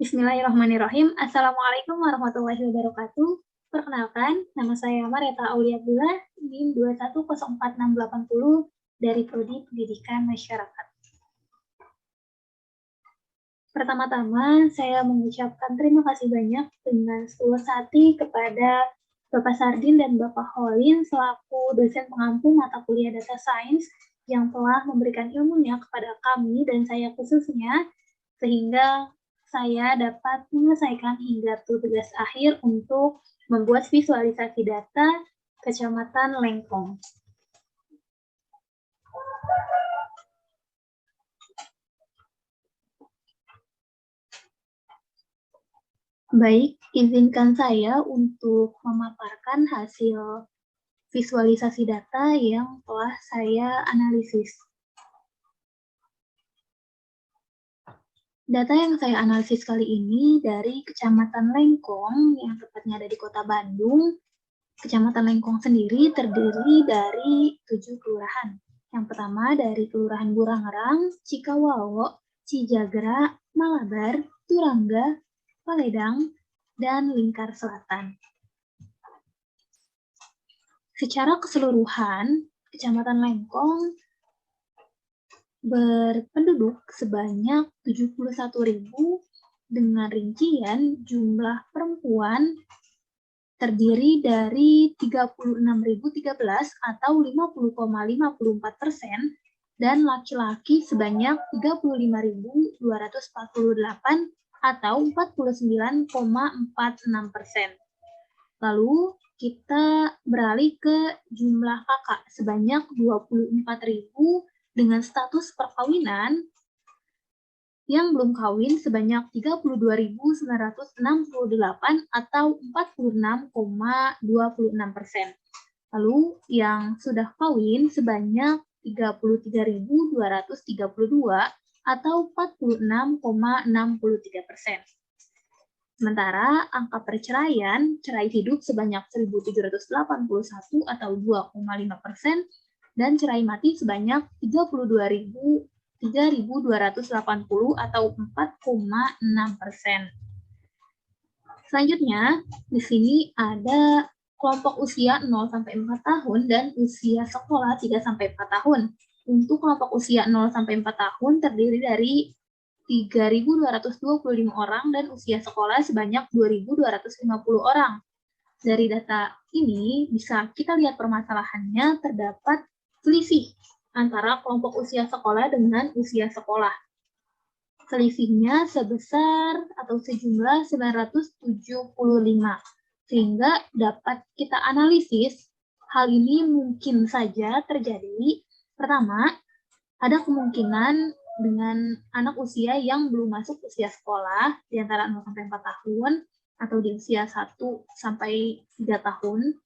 Bismillahirrahmanirrahim. Assalamualaikum warahmatullahi wabarakatuh. Perkenalkan, nama saya Marieta Aulia Abdullah, NIM 2104680 dari Prodi Pendidikan Masyarakat. Pertama-tama, saya mengucapkan terima kasih banyak dengan setulus hati kepada Bapak Sardin dan Bapak Holin selaku dosen pengampu mata kuliah Data Science yang telah memberikan ilmunya kepada kami dan saya khususnya, sehingga saya dapat menyelesaikan hingga tugas akhir untuk membuat visualisasi data Kecamatan Lengkong. Baik, izinkan saya untuk memaparkan hasil visualisasi data yang telah saya analisis. Data yang saya analisis kali ini dari Kecamatan Lengkong, yang tepatnya ada di Kota Bandung. Kecamatan Lengkong sendiri terdiri dari 7 kelurahan. Yang pertama dari Kelurahan Burangrang, Cikawawo, Cijagra, Malabar, Turangga, Paledang, dan Lingkar Selatan. Secara keseluruhan, Kecamatan Lengkong berpenduduk sebanyak 71.000 dengan rincian jumlah perempuan terdiri dari 36.013 atau 50,54% dan laki-laki sebanyak 35.248 atau 49,46%. Lalu kita beralih ke jumlah kakak sebanyak 24.000 dengan status perkawinan yang belum kawin sebanyak 32.968 atau 46,26%. Lalu yang sudah kawin sebanyak 33.232 atau 46,63%. Sementara angka perceraian, cerai hidup sebanyak 1.781 atau 2,5%, dan cerai mati sebanyak 3.280 atau 4,6%. Selanjutnya, di sini ada kelompok usia 0-4 tahun dan usia sekolah 3-4 tahun. Untuk kelompok usia 0-4 tahun terdiri dari 3.225 orang dan usia sekolah sebanyak 2.250 orang. Dari data ini bisa kita lihat permasalahannya terdapat selisih antara kelompok usia sekolah dengan usia sekolah. Selisihnya sebesar atau sejumlah 975, sehingga dapat kita analisis hal ini mungkin saja terjadi. Pertama, ada kemungkinan dengan anak usia yang belum masuk usia sekolah di antara 0-4 tahun atau di usia 1-3 tahun.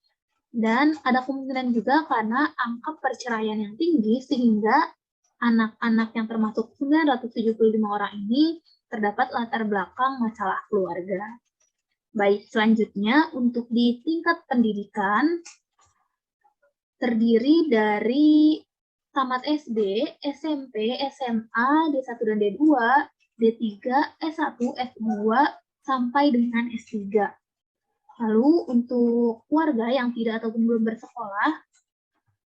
Dan ada kemungkinan juga karena angka perceraian yang tinggi sehingga anak-anak yang termasuk 975 orang ini terdapat latar belakang masalah keluarga. Baik, selanjutnya untuk di tingkat pendidikan terdiri dari tamat SD, SMP, SMA, D1 dan D2, D3, S1, S2, sampai dengan S3. Lalu untuk warga yang tidak ataupun belum bersekolah,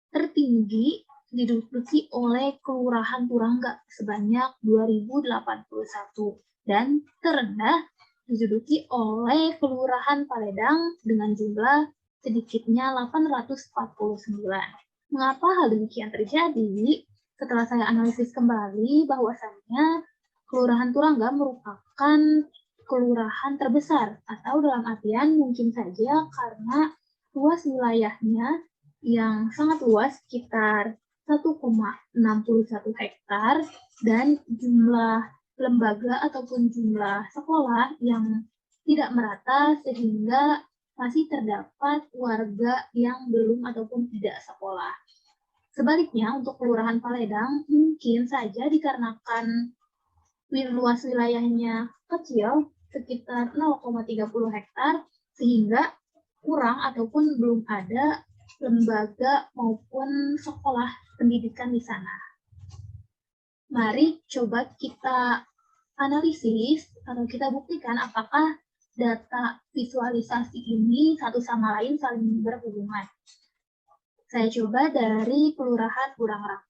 tertinggi diduduki oleh Kelurahan Turangga sebanyak 2.081 dan terendah diduduki oleh Kelurahan Paledang dengan jumlah sedikitnya 849. Mengapa hal demikian terjadi? Setelah saya analisis kembali bahwasannya Kelurahan Turangga merupakan kelurahan terbesar atau dalam artian mungkin saja karena luas wilayahnya yang sangat luas sekitar 1,61 hektar dan jumlah lembaga ataupun jumlah sekolah yang tidak merata sehingga masih terdapat warga yang belum ataupun tidak sekolah. Sebaliknya, untuk Kelurahan Paledang mungkin saja dikarenakan luas wilayahnya kecil, sekitar 0,30 hektar, sehingga kurang ataupun belum ada lembaga maupun sekolah pendidikan di sana. Mari coba kita analisis atau kita buktikan apakah data visualisasi ini satu sama lain saling berhubungan. Saya coba dari Kelurahan Burangrang.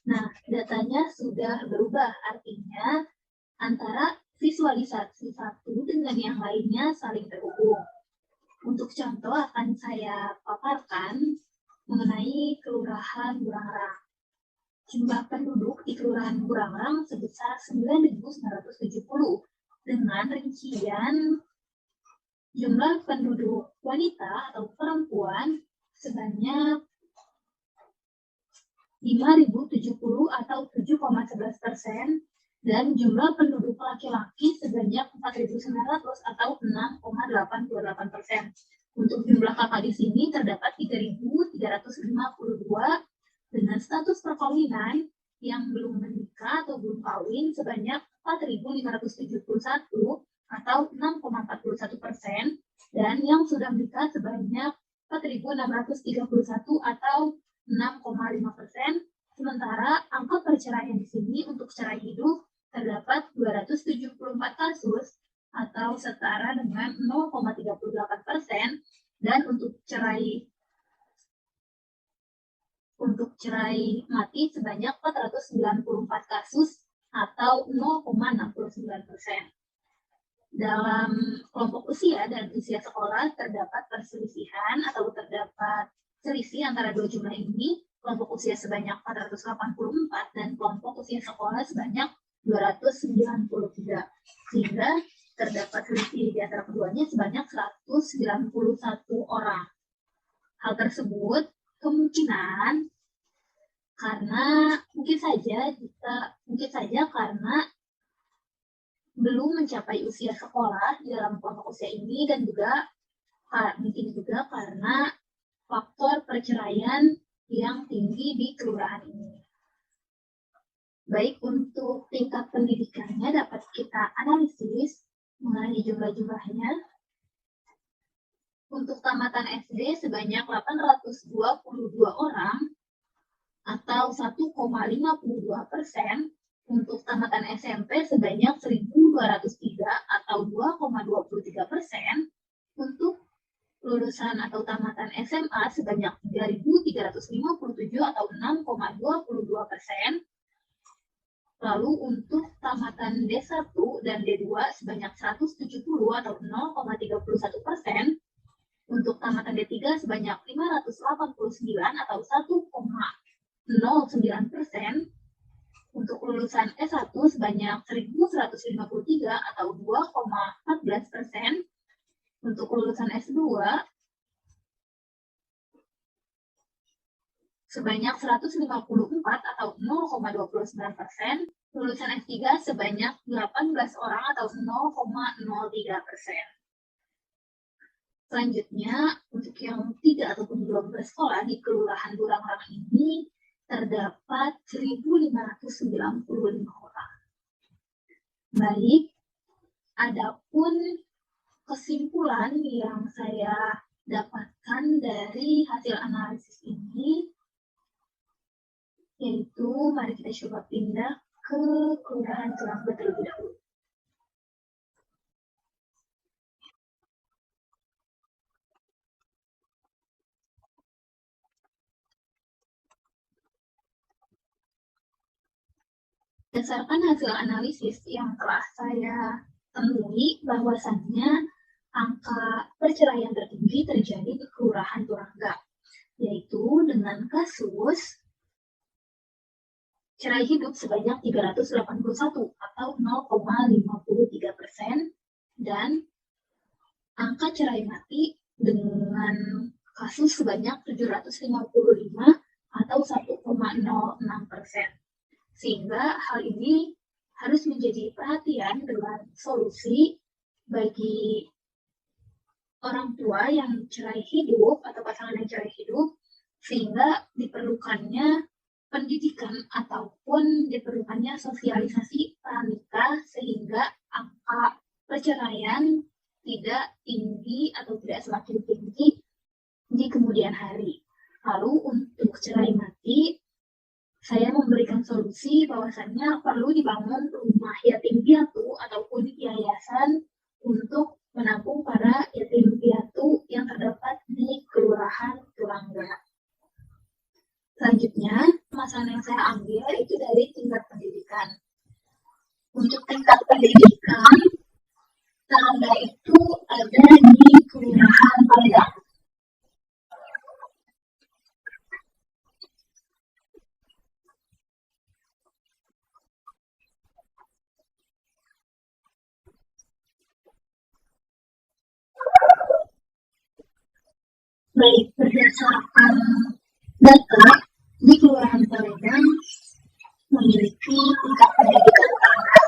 Nah, datanya sudah berubah, artinya antara visualisasi satu dengan yang lainnya saling terhubung. Untuk contoh akan saya paparkan mengenai Kelurahan Burangrang. Jumlah penduduk di Kelurahan Burangrang sebesar 9.970 dengan rincian jumlah penduduk wanita atau perempuan sebanyak 5.070 atau 7,11% dan jumlah penduduk laki-laki sebanyak 4.900 atau 6,88%. Untuk jumlah kakak di sini terdapat 3.352 dengan status perkawinan yang belum menikah atau belum kawin sebanyak 4.571 atau 6,41% dan yang sudah menikah sebanyak 4.631 atau 6,5%. Sementara angka perceraian di sini untuk cerai hidup terdapat 274 kasus atau setara dengan 0,38% dan untuk cerai mati sebanyak 494 kasus atau 0,69%. Dalam kelompok usia dan usia sekolah terdapat perselisihan atau terdapat selisih antara dua jumlah ini, kelompok usia sebanyak 484 dan kelompok usia sekolah sebanyak 293, sehingga terdapat selisih di antara keduanya sebanyak 191 orang. Hal tersebut kemungkinan karena mungkin saja karena belum mencapai usia sekolah di dalam kelompok usia ini dan mungkin juga karena faktor perceraian yang tinggi di kelurahan ini. Baik, untuk tingkat pendidikannya dapat kita analisis mengenai jumlah-jumlahnya. Untuk tamatan SD sebanyak 822 orang atau 1,52%. Untuk tamatan SMP sebanyak 1.203 atau 2,23%. Untuk lulusan atau tamatan SMA sebanyak 3.357 atau 6,22%. Lalu untuk tamatan D1 dan D2 sebanyak 170 atau 0,31%. Untuk tamatan D3 sebanyak 589 atau 1,09%. Untuk lulusan S1 sebanyak 1.153 atau 2,14%. Untuk lulusan S2 sebanyak 154 atau 0,29%. Lulusan S3 sebanyak 18 orang atau 0,03%. Selanjutnya, untuk yang tidak ataupun belum bersekolah di Kelurahan Burangrang ini terdapat 1.595 orang. Baik, adapun kesimpulan yang saya dapatkan dari hasil analisis ini, yaitu mari kita coba pindah ke Kelurahan Turangga terlebih dahulu. Berdasarkan hasil analisis yang telah saya temui, bahwasannya angka perceraian tertinggi terjadi di Kelurahan Turangga, yaitu dengan kasus cerai hidup sebanyak 381 atau 0,53% dan angka cerai mati dengan kasus sebanyak 755 atau 1,06%. Sehingga hal ini harus menjadi perhatian dengan solusi bagi orang tua yang cerai hidup atau pasangan yang cerai hidup, sehingga diperlukannya pendidikan ataupun diperlukannya sosialisasi pranikah sehingga angka perceraian tidak tinggi atau tidak semakin tinggi di kemudian hari. Lalu untuk cerai mati, saya memberikan solusi bahwasannya perlu dibangun rumah yatim piatu ataupun yayasan untuk menampung para yatim piatu yang terdapat di Kelurahan Turangga. Selanjutnya, masalah yang saya ambil itu dari tingkat pendidikan. Untuk tingkat pendidikan, Turangga itu ada di Kelurahan Paledang. Baik, berdasarkan data di Kelurahan Paledang memiliki tingkat pendidikan rendah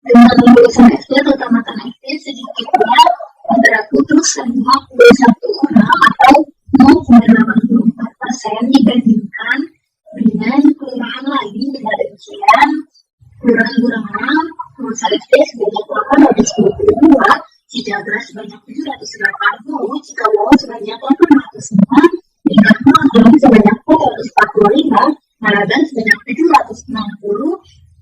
dengan lulusan SD atau tamatan SD sedikitnya 451 orang atau 0,84% dibandingkan dengan kelurahan lain. Dengan demikian, Kelurahan Buranglang lulusan SD sebanyak 822, Cijagra sebanyak 780, Cikawau sebanyak 805, Tingkat Magelang sebanyak 445, Malagan sebanyak 760,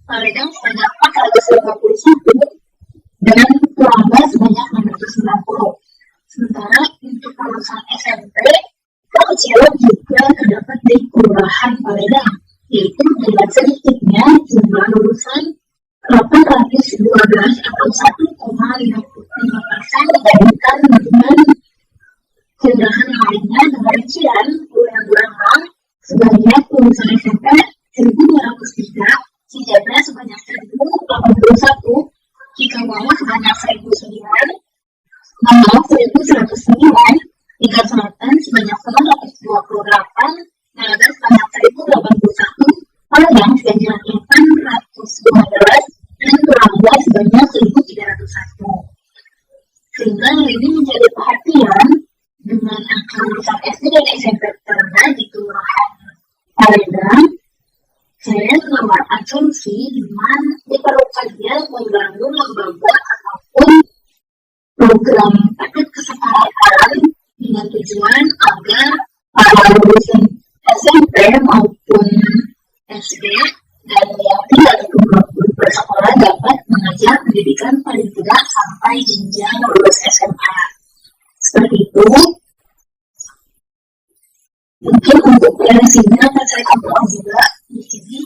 Paledang sebanyak 451, dan Turangga sebanyak 690. Sementara untuk lulusan SMP, terkecil juga terdapat di Kelurahan Paledang, yaitu dengan sedikitnya jumlah lulusan 812 atau 1,55% dibandingkan dengan kelurahan lainnya. Dengan rincian Kelurahan Buranglang sebanyak lulusan SMP 1.203, Cijagra sebanyak 1.081, Cikawau sebanyak 1.009, Malang 1.109, Tingkat Selatan sebanyak 928, Malaga sebanyak 1.081, Paledang sebanyak 812, dan Turangga sebanyak 1.301. Sehingga ini menjadi perhatian dengan angka lulusan SD dan SMP terendah di Kelurahan Paledang. Saya menawarkan solusi dengan diperlukannya membangun lembaga ataupun program paket kesetaraan dengan tujuan agar para lulusan SMP maupun SD dan yang tidak bersekolah dapat mengajar pendidikan paling tidak sampai jenjang lulus SMA. Seperti itu. Mungkin untuk realisasinya akan saya tambahkan juga di sini.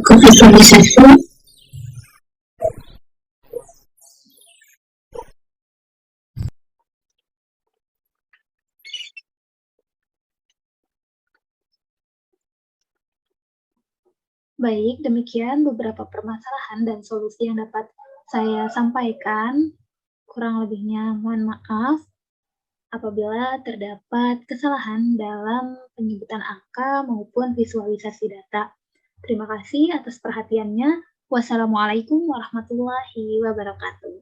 Ke visualisasi Baik, demikian beberapa permasalahan dan solusi yang dapat saya sampaikan. Kurang lebihnya mohon maaf apabila terdapat kesalahan dalam penyebutan angka maupun visualisasi data. Terima kasih atas perhatiannya. Wassalamualaikum warahmatullahi wabarakatuh.